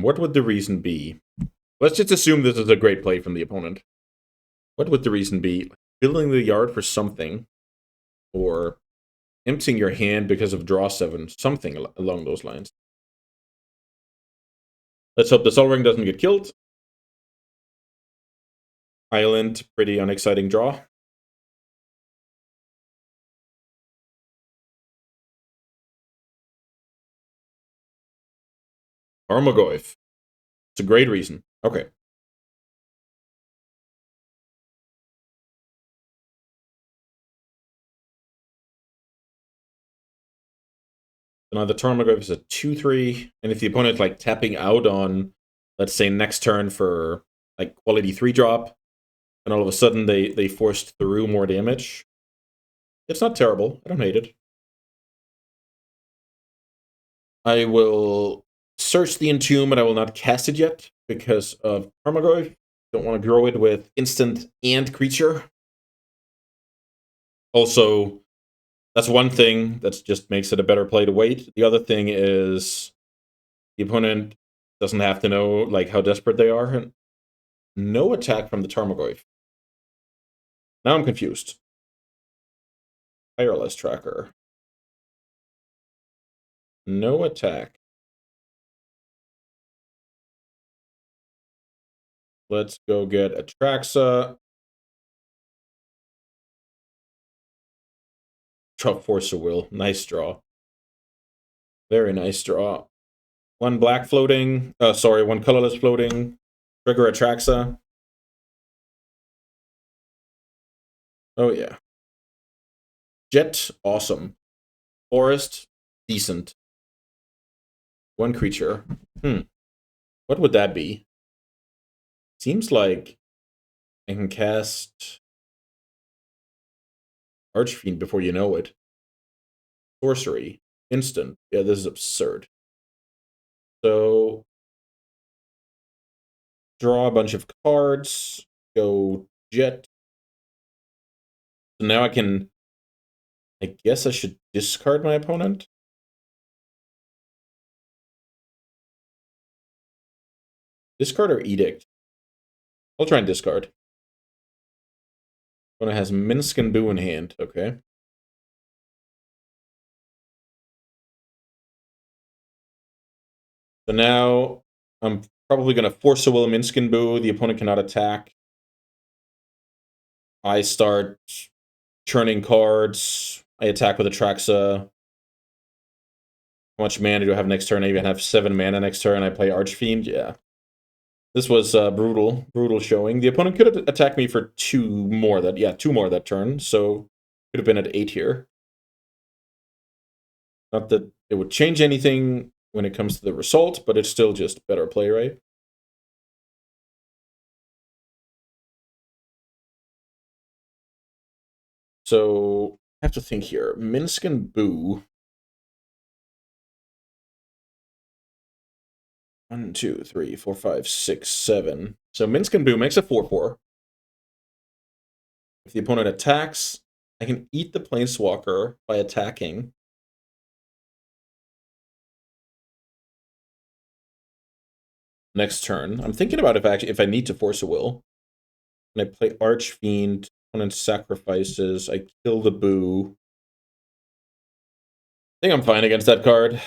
What would the reason be? Let's just assume this is a great play from the opponent. What would the reason be? Filling the yard for something, or emptying your hand because of draw 7, something along those lines. Let's hope the Sol Ring doesn't get killed. Island, pretty unexciting draw. Armagoyf. It's a great reason. Okay. Now the Tarmogoyf is a 2/3, and if the opponent's like tapping out on, let's say, next turn for like quality 3 drop, and all of a sudden they forced through more damage, it's not terrible. I don't hate it. I will search the Entomb, and I will not cast it yet because of Tarmogoyf. Don't want to grow it with instant and creature. Also, that's one thing that just makes it a better play to wait. The other thing is the opponent doesn't have to know like how desperate they are. No attack from the Tarmogoyf. Now I'm confused. Tireless Tracker. No attack. Let's go get Atraxa. Draw Force of Will. Nice draw. Very nice draw. One black floating. Sorry, one colorless floating. Trigger Atraxa. Oh, yeah. Jet, awesome. Forest, decent. One creature. What would that be? Seems like I can cast Archfiend before you know it. Sorcery. Instant. Yeah, this is absurd. So, draw a bunch of cards. Go Jet. So now I can... I guess I should discard my opponent. Discard or Edict? I'll try and discard. Opponent has Minsk and Boo in hand. Okay. So now I'm probably going to force a will Minsk and Boo. The opponent cannot attack. I start churning cards. I attack with Atraxa. How much mana do I have next turn? I even have 7 mana next turn. I play Archfiend. Yeah. This was brutal. Brutal showing. The opponent could attack me for 2 more that turn. So could have been at 8 here. Not that it would change anything when it comes to the result, but it's still just better play, right? So I have to think here. Minsk and Boo. 1, 2, 3, 4, 5, 6, 7. So Minsk and Boo makes a 4/4. If the opponent attacks, I can eat the Planeswalker by attacking. Next turn. I'm thinking about if I need to force a will. And I play Archfiend. Opponent sacrifices. I kill the Boo. I think I'm fine against that card.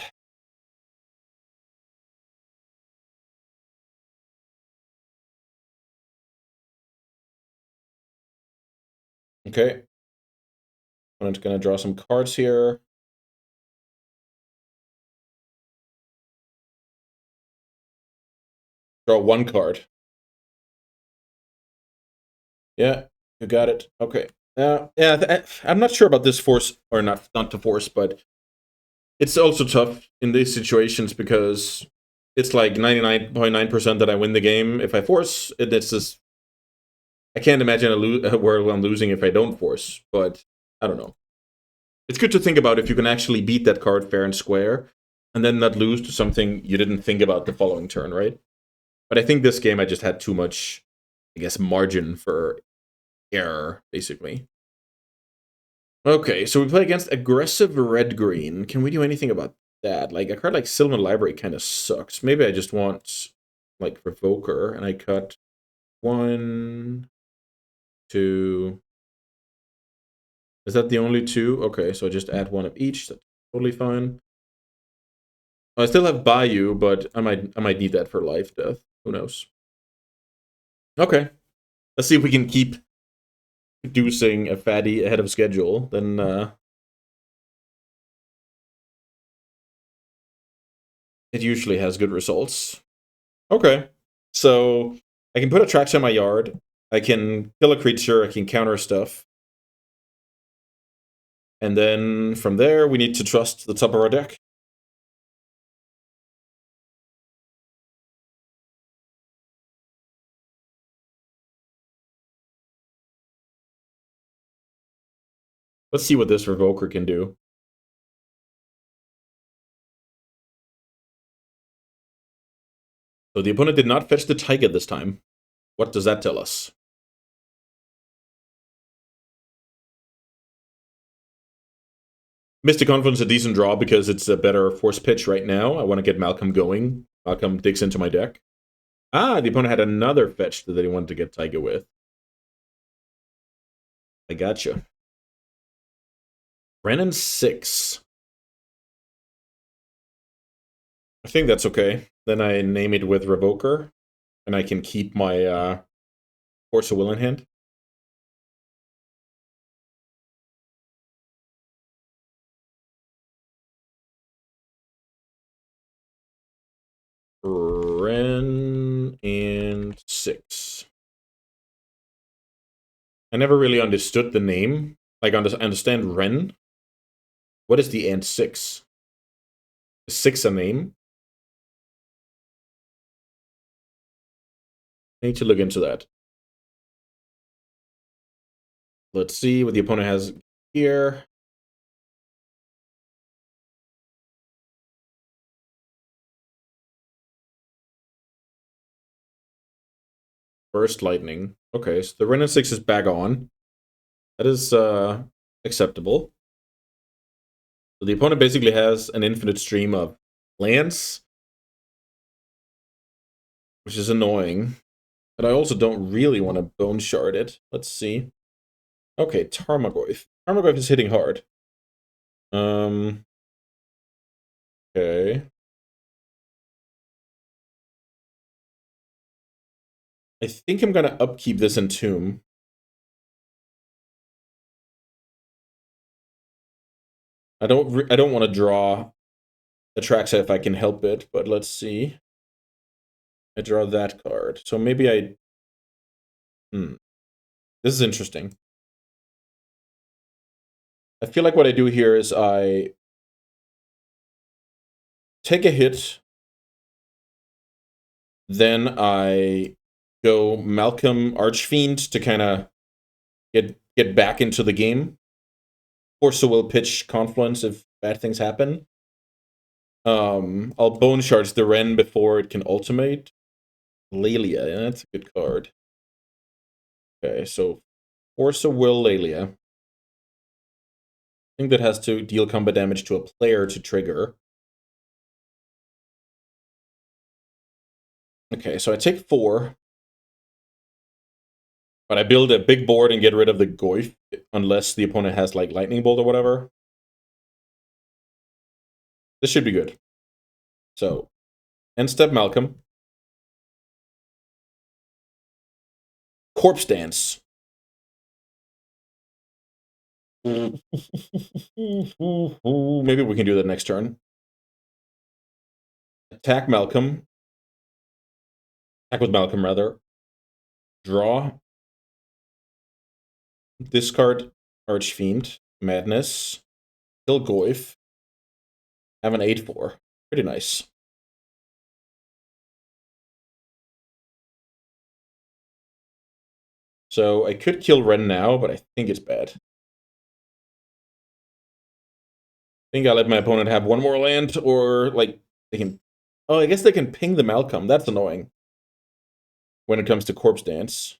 Okay. Opponent's gonna draw some cards here. Draw 1 card. Yeah, you got it. Okay. Yeah, I'm not sure about this force, or not to force, but it's also tough in these situations because it's like 99.9% that I win the game if I force. It's just, I can't imagine a world where I'm losing if I don't force, but I don't know. It's good to think about if you can actually beat that card fair and square, and then not lose to something you didn't think about the following turn, right? But I think this game I just had too much, I guess, margin for error, basically. Okay, so we play against aggressive red-green. Can we do anything about that? Like, a card like Sylvan Library kind of sucks. Maybe I just want, like, Revoker, and I cut 1, 2... Is that the only 2? Okay, so I just add 1 of each. That's totally fine. I still have Bayou, but I might need that for life death. Who knows? Okay. Let's see if we can keep producing a fatty ahead of schedule. Then, it usually has good results. Okay. So I can put a Trax in my yard. I can kill a creature. I can counter stuff. And then from there, we need to trust the top of our deck. Let's see what this Revoker can do. So the opponent did not fetch the Taiga this time. What does that tell us? Mystic Confluence is a decent draw because it's a better force pitch right now. I want to get Malcolm going. Malcolm digs into my deck. Ah, the opponent had another fetch that he wanted to get Taiga with. I gotcha. Brennan 6. I think that's okay. Then I name it with Revoker, and I can keep my Force of Will in hand. I never really understood the name. Like, understand Ren. What is the Ant 6? Is 6 a name? I need to look into that. Let's see what the opponent has here. Burst Lightning. Okay, so the Ren 6 is back on. That is acceptable. So the opponent basically has an infinite stream of lands, which is annoying. But I also don't really want to Bone Shard it. Let's see. Okay, Tarmogoyf. Tarmogoyf is hitting hard. Okay. I think I'm gonna upkeep this Entomb. I don't want to draw Atraxa if I can help it, but let's see. I draw that card. So maybe I... This is interesting. I feel like what I do here is I take a hit, then I go Malcolm Archfiend to kind of get back into the game. Force a will pitch Confluence if bad things happen. I'll Bone Shards the Ren before it can ultimate. Lelia, yeah, that's a good card. Okay, so Force a Will Lelia. I think that has to deal combat damage to a player to trigger. Okay, so I take 4. But I build a big board and get rid of the Goyf, unless the opponent has, like, Lightning Bolt or whatever. This should be good. So, end step Malcolm. Corpse Dance. Maybe we can do that next turn. Attack Malcolm. Attack with Malcolm, rather. Draw. Discard Archfiend. Madness. Kill Goyf. Have an 8/4. Pretty nice. So I could kill Ren now, but I think it's bad. I think I'll let my opponent have one more land, or, like, they can... Oh, I guess they can ping the Malcolm. That's annoying. When it comes to Corpse Dance.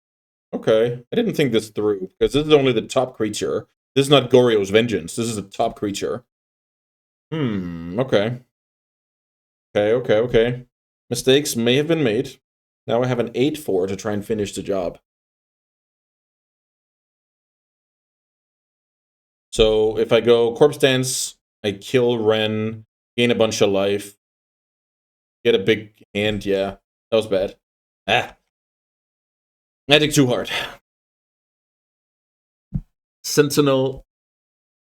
Okay, I didn't think this through, because this is only the top creature. This is not Goryo's Vengeance. This is the top creature. Okay. Okay. Mistakes may have been made. Now I have an 8/4 to try and finish the job. So if I go Corpse Dance, I kill Ren, gain a bunch of life, get a big hand. Yeah, that was bad. Magic too hard. Sentinel.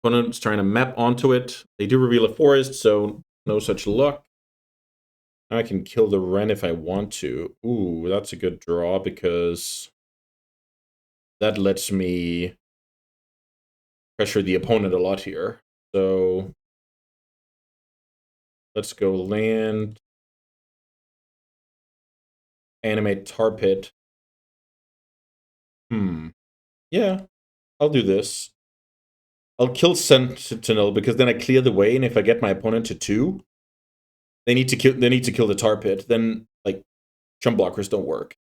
Opponent's trying to map onto it. They do reveal a forest, so no such luck. I can kill the Ren if I want to. Ooh, that's a good draw, because that lets me pressure the opponent a lot here. So let's go land. Animate Tar Pit. Yeah, I'll do this. I'll kill Sentinel, because then I clear the way, and if I get my opponent to 2, they need to kill the Tar Pit. Then, like, jump blockers don't work.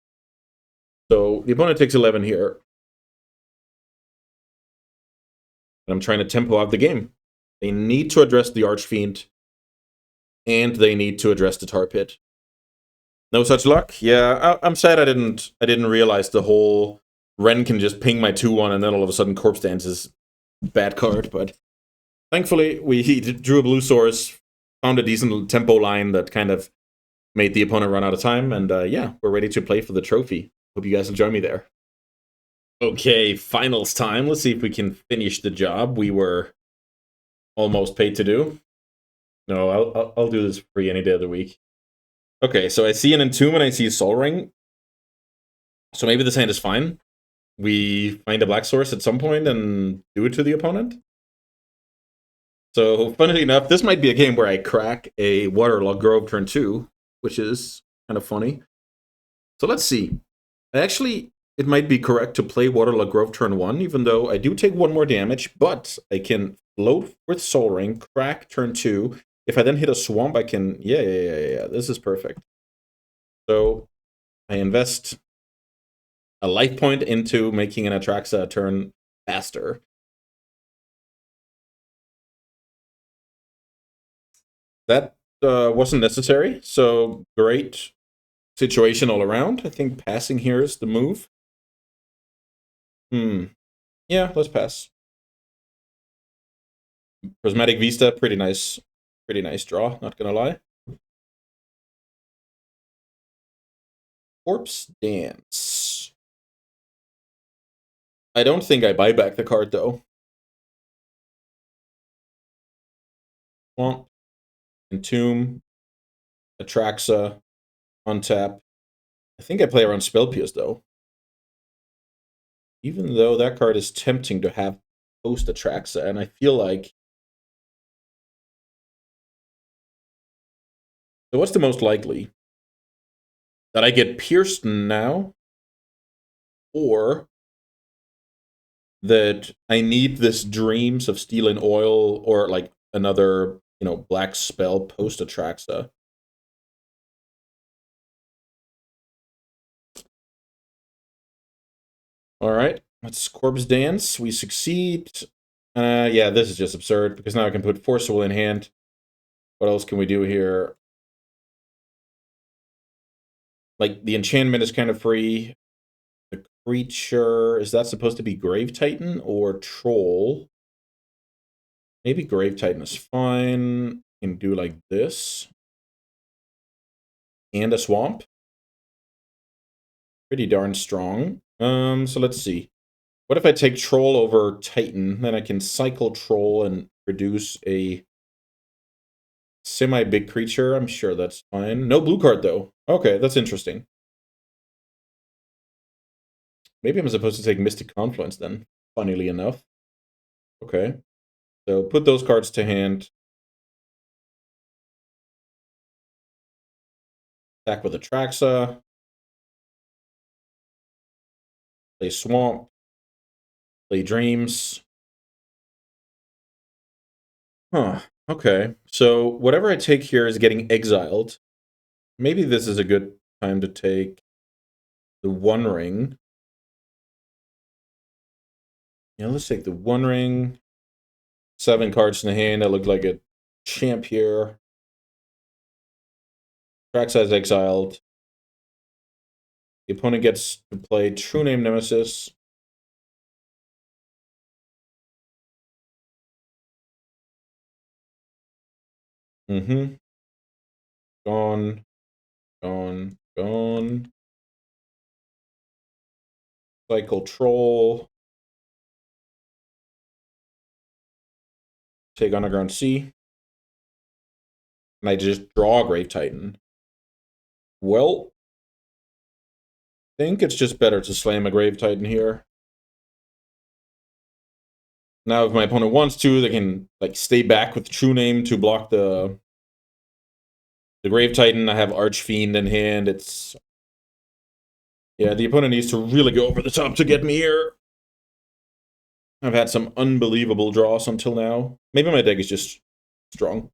So the opponent takes 11 here. And I'm trying to tempo out the game. They need to address the Archfiend, and they need to address the Tar Pit. No such luck. Yeah, I'm sad I didn't realize the whole Ren can just ping my 2/1, and then all of a sudden Corpse Dance is bad card. But thankfully, we drew a blue source, found a decent tempo line that kind of made the opponent run out of time, and yeah, we're ready to play for the trophy. Hope you guys will join me there. Okay, finals time. Let's see if we can finish the job we were almost paid to do. No, I'll do this free any day of the week. Okay, so I see an Entomb and I see a Soul Ring. So maybe this hand is fine. we find a black source at some point and do it to the opponent. So, funnily enough, this might be a game where I crack a Waterlogged Grove turn 2, which is kind of funny. So let's see. Actually, it might be correct to play Waterlogged Grove turn 1, even though I do take 1 more damage, but I can float with Soul Ring, crack turn 2. If I then hit a swamp, I can... Yeah, this is perfect. So I invest a life point into making an Atraxa turn faster. That wasn't necessary, so great situation all around. I think passing here is the move. Yeah, let's pass. Prismatic Vista, pretty nice draw, not gonna lie. Corpse Dance. I don't think I buy back the card, though. Swamp, Entomb, Atraxa, untap. I think I play around Spell Pierce, though. Even though that card is tempting to have post Atraxa, and I feel like... So what's the most likely? That I get pierced now? Or that I need this Dreams of Steel and Oil or like another, black spell post Atraxa? All right, let's Corpse Dance. We succeed. Yeah, this is just absurd because now I can put Forcible in hand. What else can we do here? Like, the enchantment is kind of free. The creature, is that supposed to be Grave Titan or Troll? Maybe Grave Titan is fine. Can do like this. And a Swamp. Pretty darn strong. So let's see. What if I take Troll over Titan? Then I can cycle Troll and produce a semi-big creature. I'm sure that's fine. No blue card, though. Okay, that's interesting. Maybe I'm supposed to take Mystic Confluence, then, funnily enough. Okay. So put those cards to hand. Attack with Atraxa. Play Swamp. Play Dreams. Huh. Okay. So whatever I take here is getting exiled. Maybe this is a good time to take the One Ring. Yeah, let's take the One Ring. 7 cards in the hand. I look like a champ here. Atraxa is exiled. The opponent gets to play True Name Nemesis. Gone. Cycle Troll. Take Underground Sea. And I just draw Grave Titan. Well, I think it's just better to slam a Grave Titan here. Now, if my opponent wants to, they can like stay back with True Name to block the Grave Titan. I have Archfiend in hand. Yeah, the opponent needs to really go over the top to get me here. I've had some unbelievable draws until now. Maybe my deck is just strong.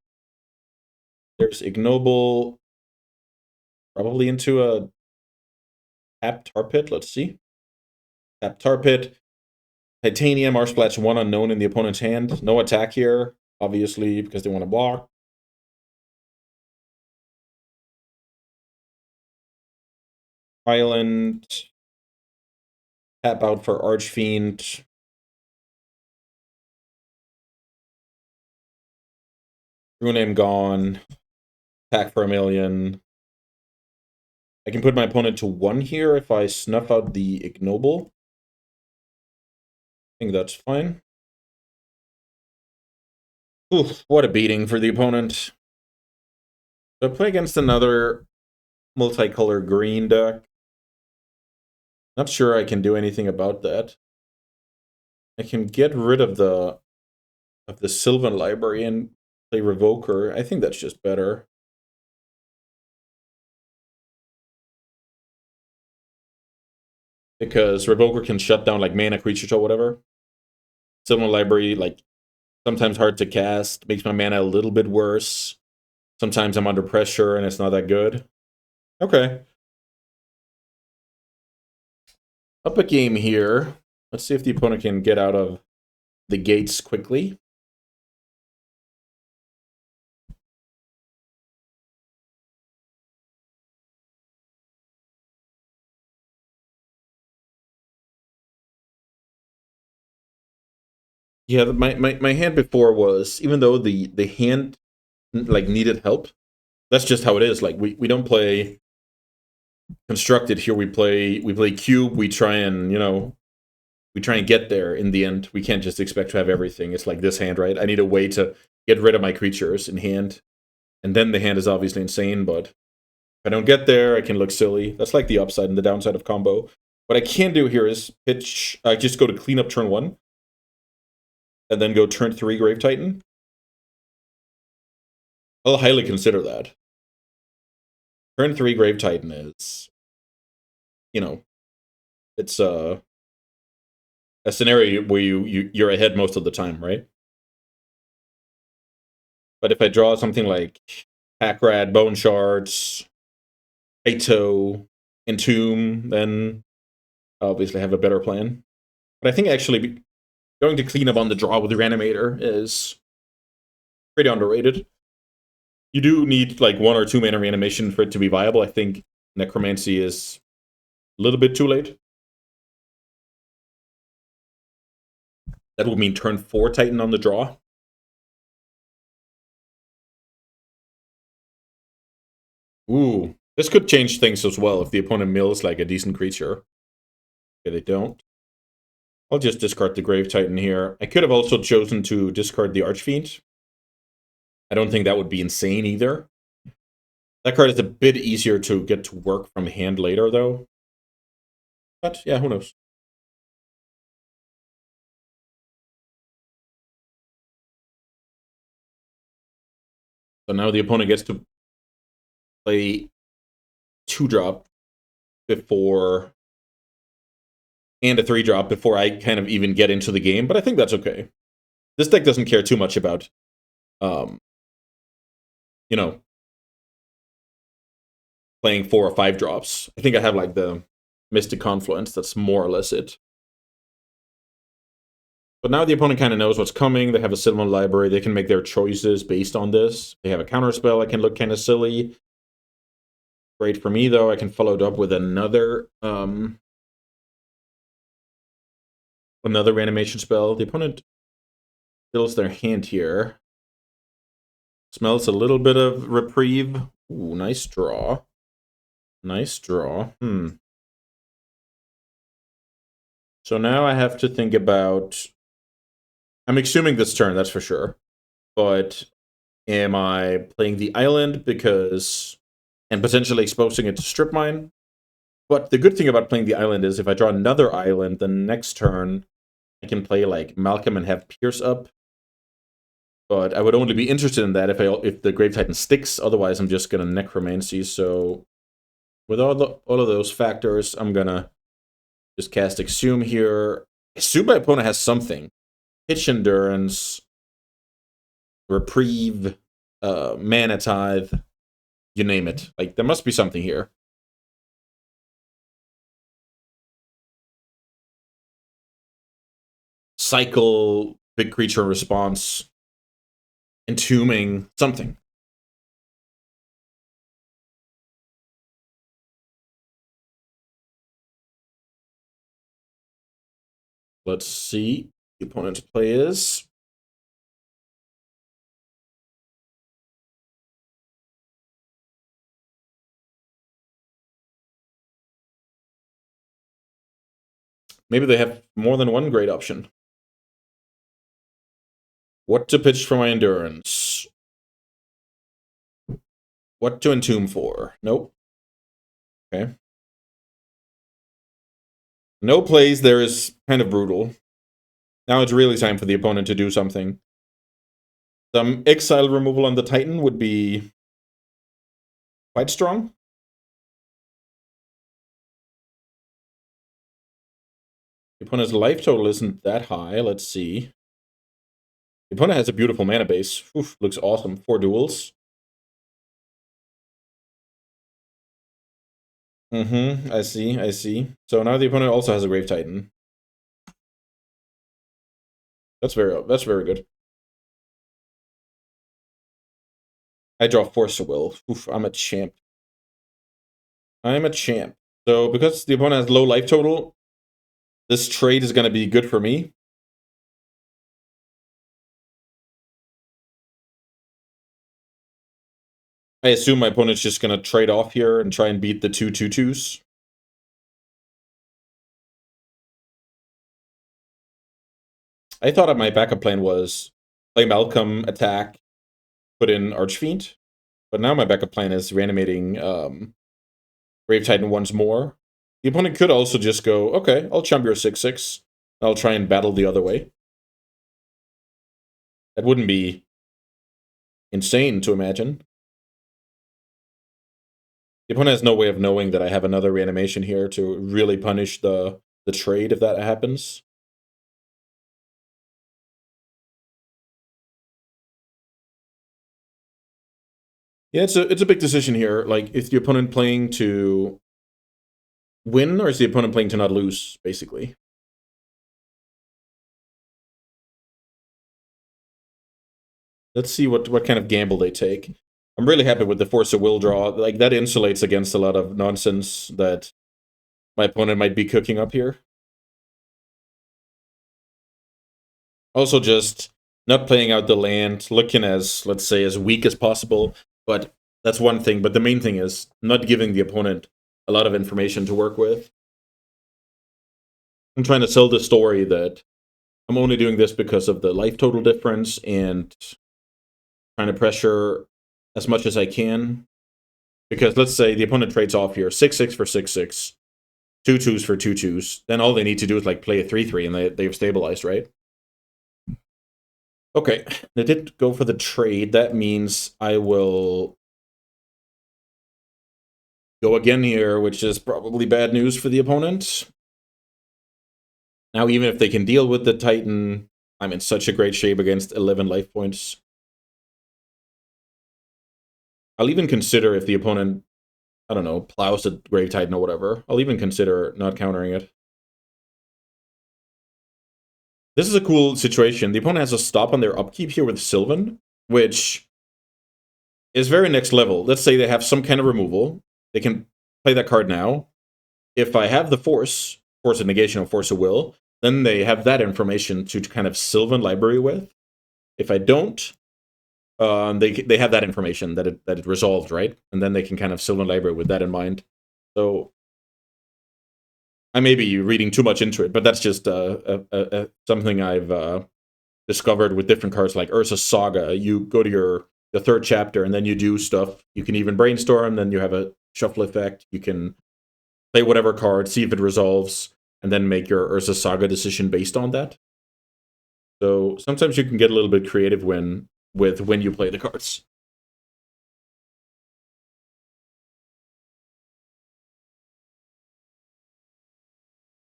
There's Ignoble. Probably into a Tap Tar Pit. Let's see. Tap Tar Pit. Titanium, Archsplash 1 unknown in the opponent's hand. No attack here, obviously, because they want to block. Island. Tap out for Archfiend. True Name gone. Attack for 1,000,000. I can put my opponent to 1 here if I snuff out the Ignoble. I think that's fine. Oof, what a beating for the opponent. So I play against another multicolor green deck. Not sure I can do anything about that. I can get rid of the Sylvan library and play Revoker. I think that's just better. Because Revoker can shut down like mana creatures or whatever. Sylvan library, like, sometimes hard to cast, makes my mana a little bit worse. Sometimes I'm under pressure and it's not that good. Okay. Up a game here. Let's see if the opponent can get out of the gates quickly. Yeah, my hand before was, even though the hand like needed help, that's just how it is. Like we don't play constructed here. We play cube. We try and get there in the end. We can't just expect to have everything. It's like this hand, right? I need a way to get rid of my creatures in hand. And then the hand is obviously insane, but if I don't get there, I can look silly. That's like the upside and the downside of combo. What I can do here is pitch, just go to clean up turn 1, and then go turn 3 Grave Titan. I'll highly consider that. Turn 3 Grave Titan is, it's a scenario where you're ahead most of the time, right? But if I draw something like Packrad, Bone Shards, Aito, Entomb, then I obviously have a better plan. But I think actually going to clean up on the draw with the Reanimator is pretty underrated. You do need like 1 or 2 mana reanimation for it to be viable. I think Necromancy is a little bit too late. That would mean turn 4 Titan on the draw. Ooh, this could change things as well if the opponent mills like a decent creature. Okay, they don't. I'll just discard the Grave Titan here. I could have also chosen to discard the Archfiend. I don't think that would be insane either. That card is a bit easier to get to work from hand later, though. But yeah, who knows? So now the opponent gets to play 2-drop before, and a 3-drop before I kind of even get into the game, but I think that's okay. This deck doesn't care too much about, playing 4 or 5 drops. I think I have like the Mystic Confluence. That's more or less it. But now the opponent kind of knows what's coming. They have a Sylvan library. They can make their choices based on this. They have a counterspell. I can look kind of silly. Great for me, though. I can follow it up with another reanimation spell. The opponent fills their hand here. Smells a little bit of reprieve. Ooh, nice draw. Nice draw. So now I have to think about... I'm assuming this turn, that's for sure. But am I playing the island because... and potentially exposing it to strip mine? But the good thing about playing the island is if I draw another island, the next turn I can play like Malcolm and have Pierce up. But I would only be interested in that if the Grave Titan sticks. Otherwise, I'm just gonna Necromancy. So with all of those factors, I'm gonna just cast Exhume here. Assume my opponent has something. Pitch Endurance, Reprieve, Mana Tithe, you name it. Like, there must be something here. Cycle, big creature response, Entombing, something. Let's see. The opponent's play is... maybe they have more than one great option. What to pitch for my Endurance? What to Entomb for? Nope. Okay. No plays there is kind of brutal. Now it's really time for the opponent to do something. Some exile removal on the Titan would be quite strong. The opponent's life total isn't that high. Let's see. The opponent has a beautiful mana base. Oof, looks awesome. 4 duels. I see. So now the opponent also has a Grave Titan. That's very good. I draw Force of Will. Oof, I'm a champ. I'm a champ. So because the opponent has low life total, this trade is going to be good for me. I assume my opponent's just going to trade off here and try and beat the 2/2/2s. I thought that my backup plan was play Malcolm, attack, put in Archfiend. But now my backup plan is reanimating Grave Titan once more. The opponent could also just go, okay, I'll chump your 6/6. I'll try and battle the other way. That wouldn't be insane to imagine. The opponent has no way of knowing that I have another reanimation here to really punish the trade if that happens. Yeah, it's a big decision here. Like, is the opponent playing to win, or is the opponent playing to not lose, basically? Let's see what kind of gamble they take. I'm really happy with the Force of Will draw. Like, that insulates against a lot of nonsense that my opponent might be cooking up here. Also, just not playing out the land, looking as, let's say, as weak as possible. But that's one thing. But the main thing is not giving the opponent a lot of information to work with. I'm trying to sell the story that I'm only doing this because of the life total difference and trying to pressure as much as I can. Because let's say the opponent trades off here 6/6 for 6/6, 2/2s for 2/2s. Then all they need to do is like play a 3/3 and they've stabilized, right? Okay, they did go for the trade. That means I will go again here, which is probably bad news for the opponent. Now, even if they can deal with the Titan, I'm in such a great shape against 11 life points. I'll even consider if the opponent, I don't know, plows the Grave Titan or whatever. I'll even consider not countering it. This is a cool situation. The opponent has a stop on their upkeep here with Sylvan, which is very next level. Let's say they have some kind of removal. They can play that card now. If I have the Force of Negation or Force of Will, then they have that information to kind of Sylvan library with. If I don't, they have that information that it resolved, right? And then they can kind of Sylvan library with that in mind. So I may be reading too much into it, but that's just something I've discovered with different cards like Urza's Saga. You go to the third chapter and then you do stuff. You can even brainstorm, then you have a shuffle effect. You can play whatever card, see if it resolves, and then make your Urza's Saga decision based on that. So sometimes you can get a little bit creative when you play the cards.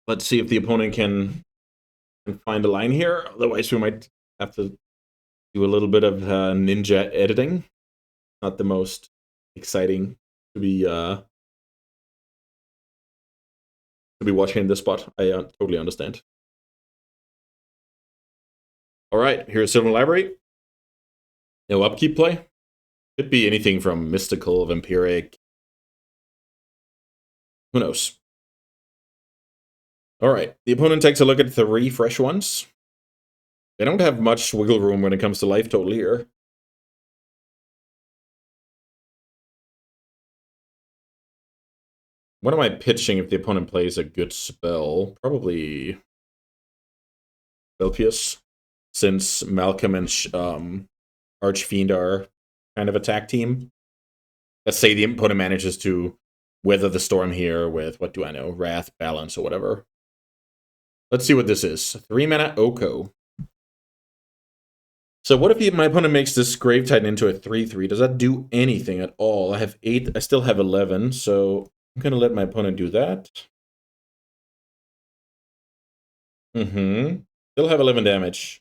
Let's see if the opponent can find a line here. Otherwise, we might have to do a little bit of ninja editing. Not the most exciting to be watching in this spot. I totally understand. All right, here's Sylvan Library. No upkeep play. Could be anything from mystical, vampiric. Who knows? All right, the opponent takes a look at 3 fresh ones. They don't have much wiggle room when it comes to life total here. What am I pitching if the opponent plays a good spell? Probably Belpius, since Malcolm and Archfiend are kind of attack team. Let's say the opponent manages to weather the storm here with, what do I know, Wrath, Balance, or whatever. Let's see what this is. 3-mana Oko. So what if my opponent makes this Grave Titan into a 3/3? Does that do anything at all? I have 8. I still have 11, so I'm going to let my opponent do that. Still have 11 damage.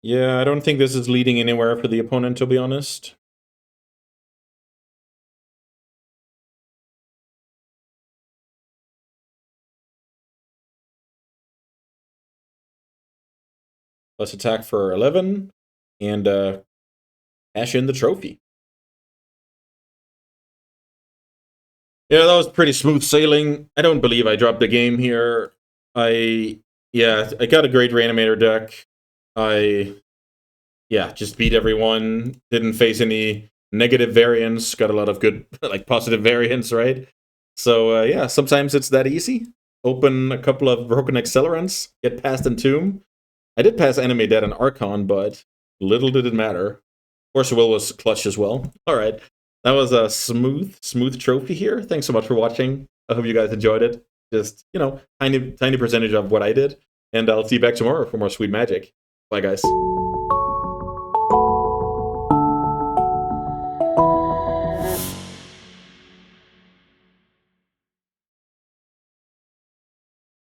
Yeah, I don't think this is leading anywhere for the opponent, to be honest. Let's attack for 11 and cash in the trophy. Yeah, that was pretty smooth sailing. I don't believe I dropped the game here. I got a great Reanimator deck. I just beat everyone. Didn't face any negative variants. Got a lot of good, like, positive variants, right? So, yeah, sometimes it's that easy. Open a couple of broken accelerants, get past Entomb. I did pass Animate Dead and Archon, but little did it matter. Force of Will was clutch as well. All right. That was a smooth trophy here. Thanks so much for watching. I hope you guys enjoyed it. Just, tiny percentage of what I did. And I'll see you back tomorrow for more sweet magic. Bye, guys.